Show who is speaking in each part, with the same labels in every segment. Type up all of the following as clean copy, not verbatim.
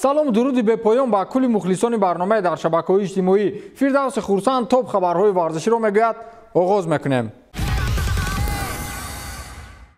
Speaker 1: салому дуруди бепоён ба кулли мухлисони барномаи дар шабакаҳои иҷтимоӣ. Фирдавси Хурсанд топ хабарҳои варзиширо мегӯяд. оғоз мекунем.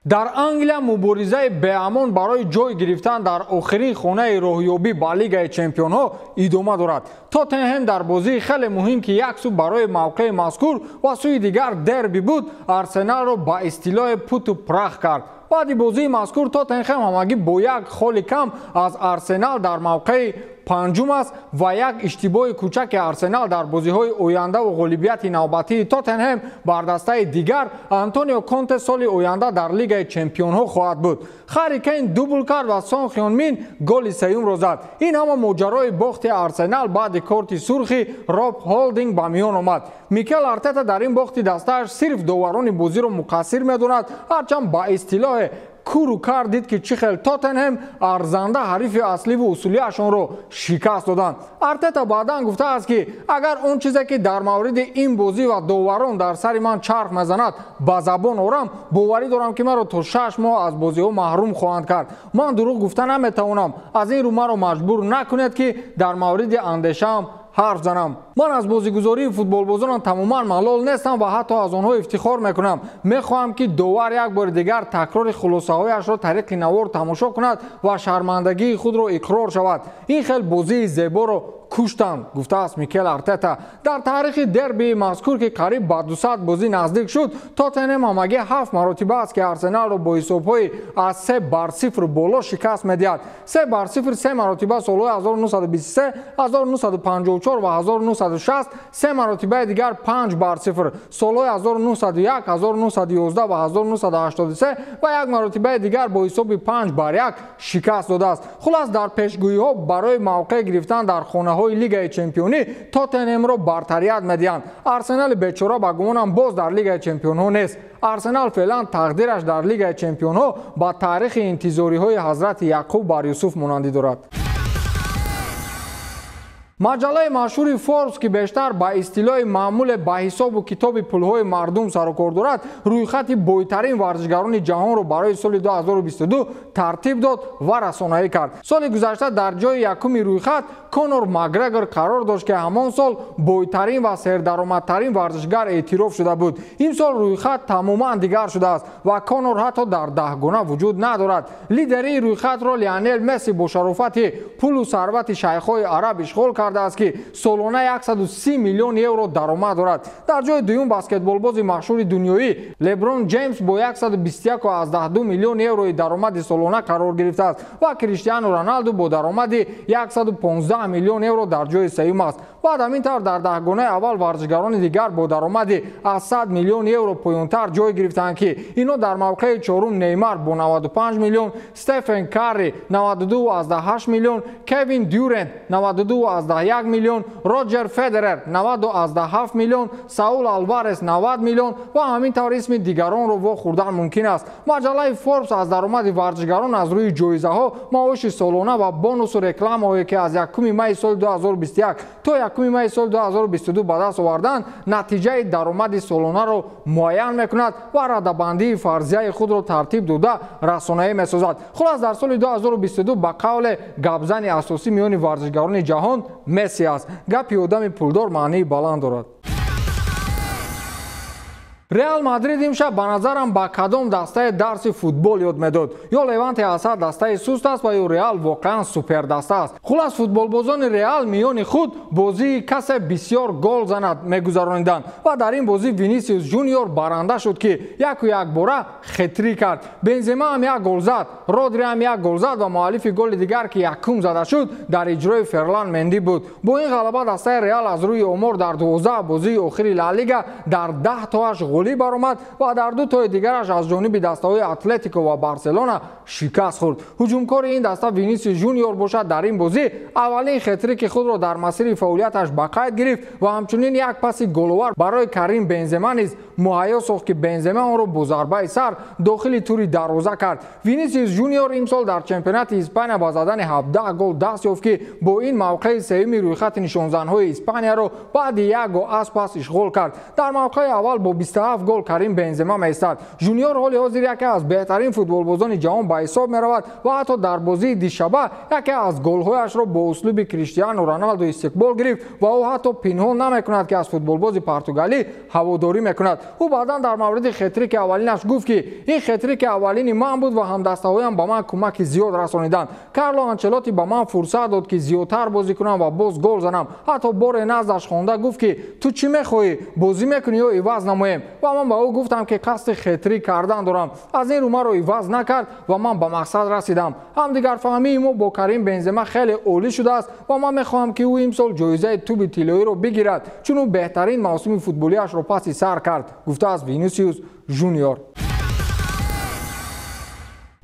Speaker 1: дар Англия муборизаи беамон барои ҷой гирифтан дар охирин хонаи роҳёбӣ ба Лигаи Чемпионҳо идома дорад. Тоттенҳем дар бозии хеле муҳим ки як сӯ барои мавқеи мазкур ва сӯи дигар дерби буд, Арсеналро ба истилои путу прах кард. баъди бозии мазкур Тоттенҳем ҳамагӣ бо як холи кам аз Арсенал дар мавқеи панҷум аст ва як иштибоҳи кӯчаки Арсенал дар бозиҳои оянда ва ғолибияти навбатии Тоттенҳем бар дастаи дигар Антонио Конте соли оянда дар Лигаи Чемпионҳо хоҳад буд. Харри Кейн дубл кард ва Сон Хён Мин голи сеюмро зад. Ин ҳама моҷарои бохти Арсенал баъди корти сурхи Роб Холдинг ба миён омад. Микел Артета дар ин бохти дастааш сирф доварони бозиро муқассир медонад, ҳарчанд ба истилоҳи куру кар дид ки чӣ хел Тоттенҳем арзанда ҳарифи асливу усулиашонро шикаст доданд. Артета баъдан гуфтааст ки агар он чизе ки дар мавриди ин бозӣ ва доварон дар сари ман чарх мезанад ба забон орам, боварӣ дорам ки маро то 6 моҳ аз бозиҳо маҳрум хоҳанд кард. Ман дурӯғ гуфта наметавонам. Аз ин рӯ маро маҷбур накунед ки дар мавриди андешаам ҳарф занам. ман аз бозигузории футболбозонам тамоман малол нестам ва ҳатто аз онҳо ифтихор мекунам. мехоҳам ки довар як бори дигар такрори хулосаҳояшро тариқи навор тамошо кунад ва шармандагии худро иқрор шавад. ин хел бозии зеборо куштанд, гуфтааст Микел Артета. дар таърихи дербии мазкур ки қариб ба 200 бозӣ наздик шуд, Тоттенҳем ҳамагӣ 7 маротиба аст ки Арсеналро бо ҳисобҳои аз 3-0 боло шикаст медиҳад. 3-0 3 маротиба солҳои 1923, 1954 ва 1960, 3 маротибаи дигар 5-0 солҳои 1901, 1911 ва 1983 ва як маротибаи дигар бо ҳисоби 5-1 шикаст додааст. хулас дар пешгӯиҳо барои мавқеъ гирифтан дар хонаҳои Лигаи Чемпионӣ Тоттенҳемро бартарият медиҳанд. Арсенали бечора ба гумонам боз дар Лигаи Чемпионҳо нест. Арсенал феълан тақдираш дар Лигаи Чемпионҳо ба таърихи интизориҳои ҳазрати Яъқуб бар Юсуф монандӣ дорад. маҷалаи машҳури Forbes ки бештар ба истилоҳи маъмуле ба ҳисобу китоби пулҳои мардум сарукор дорад, рӯйхати бойтарин варзишгарони ҷаҳонро барои соли 2022 тартиб дод ва расонаӣ кард. соли гузашта дар ҷои якуми рӯйхат Конор Макгрегор қарор дошт ки ҳамон сол бойтарин ва сердаромадтарин варзишгар эътироф шуда буд. ин сол рӯйхат тамоман дигар шудааст ва Конор ҳатто дар 10 гона вуҷуд надорад. лидерии рӯйхатро Лионел Месси бо шарофати пулу сарвати шайхҳои араб ишғол кардааст ки солона 130 миллион евро даромад дорад. дар ҷои дуюм баскетболбози маъшҳури дунёӣ Леброн Джеймс бо 121,2 миллион еврои даромади солона қарор гирифтааст ва Криштиану Роналду бо даромади 115 миллион евро дар ҷои сеюм аст. баъд ҳамин тавр дар 10 гонаи аввал варзишгарони дигар бо даромади аз 100 миллион евро поёнтар ҷой гирифтанд ки инҳо дар мавқеи чорум Неймар бо 95 миллион, Стефен Карри 92,8 миллион, Кевин Дюрент 92,1 миллион, Роҷер Федерер 90,7 миллион, Саул Алварес 90 миллион ва ҳамин тавр исми дигаронро вохӯрдан мумкин аст. маҷалаи Forbes аз даромади варзишгарон аз рӯи ҷоизаҳо, маоши солона ва бонусу рекламаҳое ки аз 1 майи соли 2021 то 1 майи соли 2022 ба даст оварданд, натиҷаи даромади солонаро муайян мекунад ва радабандии фарзияи худро тартиб дода расонаӣ месозад. хулас дар соли 2022 ба қавле гапзани асосӣ миёни варзишгарони ҷаҳон Месси аст. гапи одами пулдор маънии баланд дорад. Реал Мадрид имшаб ба назарам ба кадом дастаи дарси футбол ёд медод. ё Леванте Асад дастаи суст аст ва ё Реал воқеан супердаста аст. хулас футболбозони Реал миёни худ бозии касе бисёр гол занад мегузарониданд ва дар ин бозӣ Винисиус Ҷуниор баранда шуд ки яку якбора хетрик кард. Бензема ҳам як гол зад, Родри ҳам як гол зад ва муаллифи голи дигар ки якум зада шуд дар иҷрои Ферлан Менди буд. бо ин ғалаба дастаи Реал аз рӯи омор дар 12 бозии охири Ла Лига дар 10 тоаш голӣ баромад ва дар 2 тои дигараш аз ҷониби дастаҳои Атлетико ва Барселона шикаст хӯрд. ҳуҷумкори ин даста Винисиус Ҷуниор бошад дар ин бозӣ аввалин хетрики худро дар масири фаъолияташ ба қайд гирифт ва ҳамчунин як паси головар барои Карим Бензема низ муҳайё сохт ки Бензема онро бо зарбаи сар дохили тури дарвоза кард. Винисиус Ҷуниор имсол дар чемпионати Испания ба задани 17 гол даст ёфт ки бо ин мавқеи сеюми рӯйхати нишонзанҳои Испанияро баъди 1 го аз пас ишғол кард. дар мавқеи аввал бо 27 7 гол Карим Бензема меистад. Жуниор ҳоли ҳозир яке аз беҳтарин футболбозони ҷаҳон ба ҳисоб меравад ва ҳатто дар бозии дишаба яке аз голҳояшро бо услуби Криштиану Роналдо истиқбол гирифт ва ӯ ҳатто пинҳон намекунад ки аз футболбози португалӣ ҳаводорӣ мекунад. ӯ баъдан дар мавриди хетрики аввалинаш гуфт ки ин хетрики аввалини ман буд ва ҳамдастаҳоям ба ман кӯмаки зиёд расониданд. Карло Анчелоти ба ман фурсат дод ки зиёдтар бозӣ кунам ва боз гол занам. ҳатто боре наздаш хонда гуфт ки ту чӣ мехоҳӣ, бозӣ мекунӣ ё иваз намоем? ва ман ба ӯ гуфтам ки қасди хетрик кардан дорам. аз ин рӯ маро иваз накард ва ман ба мақсад расидам. ҳамдигарфаҳмии мо бо Карим Бензема хеле олӣ шудааст ва ман мехоҳам ки ӯ имсол ҷоизаи туби тиллоиро бигирад, чун ӯ беҳтарин мавсими футболиашро паси сар кард, гуфтааст Винисиус Жуниор.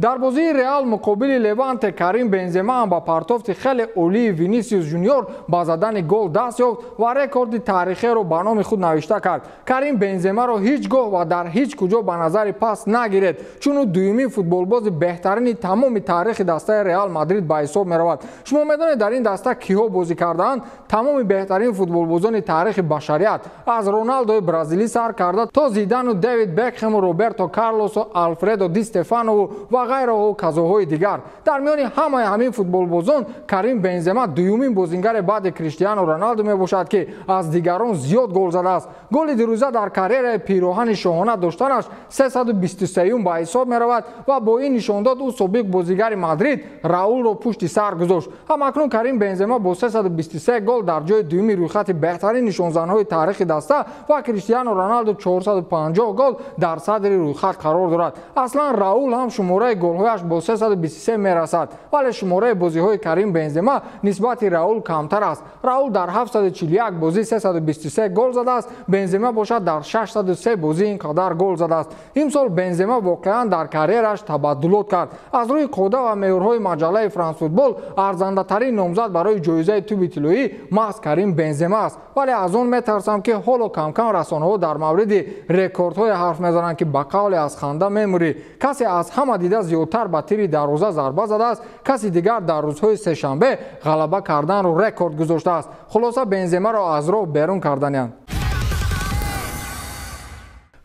Speaker 1: дар бозии Реал муқобили Леванте Карим Бензема ҳам ба партофти хеле олии Винисиус Жуниор ба задани гол даст ёфт ва рекорди таърихиеро ба номи худ навишта кард. Карим Бенземаро ҳеҷ гоҳ ва дар ҳеҷ куҷо ба назари паст нагиред, чун ӯ дуюмин футболбози беҳтарини тамоми таърихи дастаи Реал Мадрид ба ҳисоб меравад. шумо медонед дар ин даста киҳо бозӣ кардаанд? тамоми беҳтарин футболбозони таърихи башарият, аз Роналдои бразилӣ сар карда то Зидану, Дэвид Бекхему, Роберто Карлосу, Алфредо Ди Стефанову ва ғайраҳо казоҳои дигар. дар миёни ҳамаи ҳамин футболбозон Карим Бензема дуюмин бозингари баъди Криштиану Роналдо мебошад ки аз дигарон зиёд гол задааст. голи дирӯза дар карьераи пироҳани шоҳона доштанаш 323 ба ҳисоб меравад ва бо ин нишондод ӯ собиқ бозигари Мадрид Раулро пушти сар гузошт. ҳамакнун Карим Бензема бо 323 гол дар ҷои дуюми рӯйхати беҳтарин нишонзанҳои таърихи даста ва Криштиану Роналдо 450 гол дар садри рӯйхат қарор дорад. аслан Раул ҳам шумораи голҳояш бо 323 мерасад, вале шумораи бозиҳои Карим Бензема нисбати Раул камтар аст. Раул дар 741 бозӣ 323 гол задааст, Бензема бошад дар 603 бозӣ ин қадар гол задааст. имсол Бензема воқеан дар карьераш табаддулот кард. аз рӯи қода ва меъёрҳои маҷаллаи Франсфутбол арзандатарин номзад барои ҷоизаи туби тиллоӣ маҳз Карим Бензема аст, вале аз он метарсам ки ҳоло камкам расонаҳо дар мавриди рекордҳое ҳарф мезананд ки ба қавле аз ханда мемурӣ. касе аз ҳама дида зиёдтар ба тири дарвоза зарба задааст, каси дигар дар рӯзҳои сешанбе ғалаба карданро рекорд гузоштааст. хулоса Бенземаро аз роҳ берун карданиянд.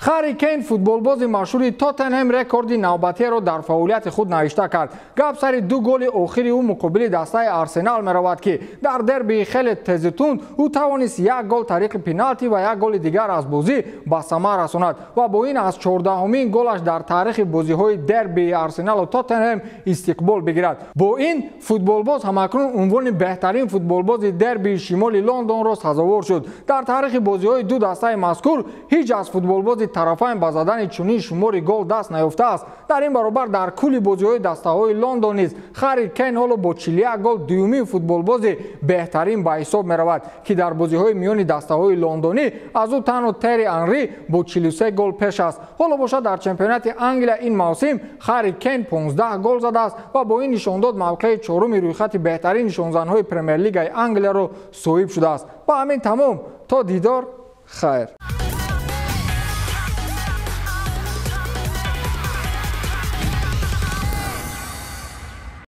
Speaker 1: Харри Кейн футболбози машҳури Тоттенҳем рекорди навбатиеро дар фаъолияти худ навишта кард. гап сари ду голи охири ӯ муқобили дастаи Арсенал меравад ки дар дербии хеле тезу тунд ӯ тавонист як гол тариқи пеналти ва як голи дигар аз бозӣ ба самар расонад ва бо ин аз 14-умин голаш дар таърихи бозиҳои дербии Арсеналу Тоттенҳем истиқбол бигирад. бо ин футболбоз ҳамакнун унвони беҳтарин футболбози дербии шимоли Лондонро сазовор шуд. дар таърихи бозиҳои ду дастаи мазкур ҳеҷ аз футболбози тарафайн ба задани чунин шумори гол даст наёфтааст. дар ин баробар дар кулли бозиҳои дастаҳои Лондон низ Харри Кейн ҳоло бо 41 гол дуюмин футболбози беҳтарин ба ҳисоб меравад ки дар бозиҳои миёни дастаҳои лондонӣ аз ӯ танҳо Терри Анри бо 43 гол пеш аст. ҳоло бошад дар чемпионати Англия ин мавсим Харри Кейн 15 гол задааст ва бо ин нишондод мавқеи чоруми рӯйхати беҳтарин нишонзанҳои Премер-лигаи Англияро соҳиб шудааст. ба ҳамин тамом, то дидор, хайр.